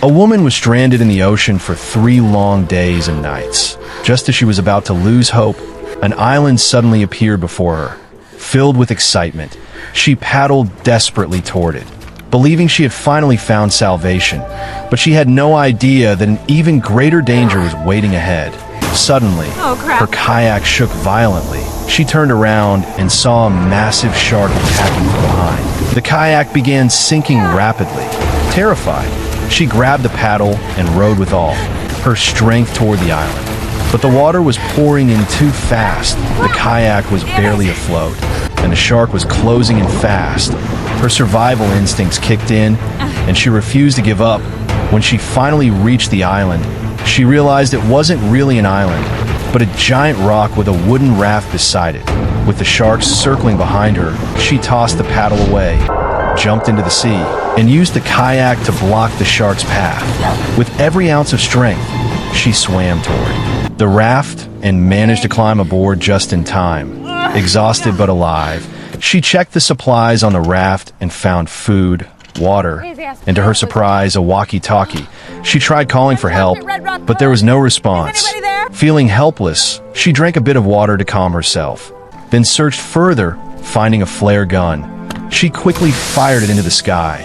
A woman was stranded in the ocean for 3 long days and nights. Just as she was about to lose hope, an island suddenly appeared before her. Filled with excitement, she paddled desperately toward it, believing she had finally found salvation. But she had no idea that an even greater danger was waiting ahead. Suddenly, her kayak shook violently. She turned around and saw a massive shark attacking from behind. The kayak began sinking rapidly. Terrified, she grabbed the paddle and rowed with all her strength toward the island. But the water was pouring in too fast. The kayak was barely afloat, and the shark was closing in fast. Her survival instincts kicked in, and she refused to give up. When she finally reached the island, she realized it wasn't really an island, but a giant rock with a wooden raft beside it. With the sharks circling behind her, she tossed the paddle away, jumped into the sea, and used the kayak to block the shark's path. With every ounce of strength, she swam toward the raft and managed to climb aboard just in time. Exhausted but alive, she checked the supplies on the raft and found food, water, and to her surprise, a walkie-talkie. She tried calling for help, but there was no response. Feeling helpless, she drank a bit of water to calm herself, then searched further, finding a flare gun. She quickly fired it into the sky,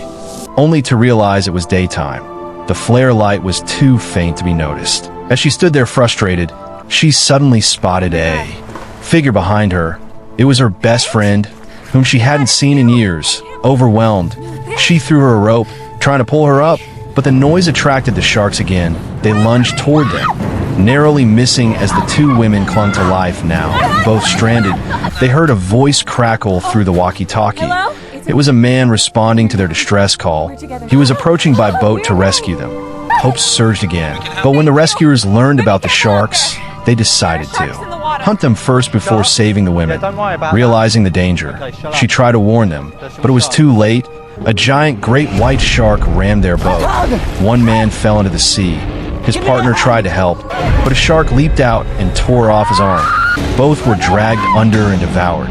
only to realize it was daytime. The flare light was too faint to be noticed. As she stood there frustrated, she suddenly spotted a figure behind her. It was her best friend, whom she hadn't seen in years. Overwhelmed, she threw her a rope, trying to pull her up, but the noise attracted the sharks again. They lunged toward them, narrowly missing as the 2 women clung to life now. Both stranded, they heard a voice crackle through the walkie-talkie. It was a man responding to their distress call. He was approaching by boat to rescue them. Hope surged again, but when the rescuers learned about the sharks, they decided to hunt them first before saving the women. Realizing the danger, she tried to warn them, but it was too late. A giant great white shark rammed their boat. One man fell into the sea. His partner tried to help, but a shark leaped out and tore off his arm. Both were dragged under and devoured.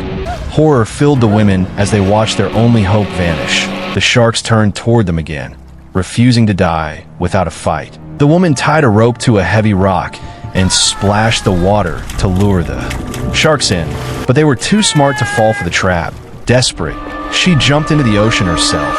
Horror filled the women as they watched their only hope vanish. The sharks turned toward them again, refusing to die without a fight. The woman tied a rope to a heavy rock and splashed the water to lure the sharks in, but they were too smart to fall for the trap. Desperate, she jumped into the ocean herself,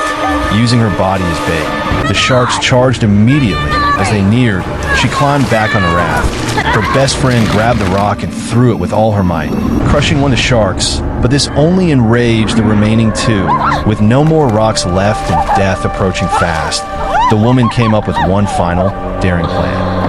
using her body as bait. The sharks charged immediately. As they neared, she climbed back on the raft. Her best friend grabbed the rock and threw it with all her might, crushing one of the sharks, but this only enraged the remaining 2. With no more rocks left and death approaching fast, the woman came up with one final, daring plan.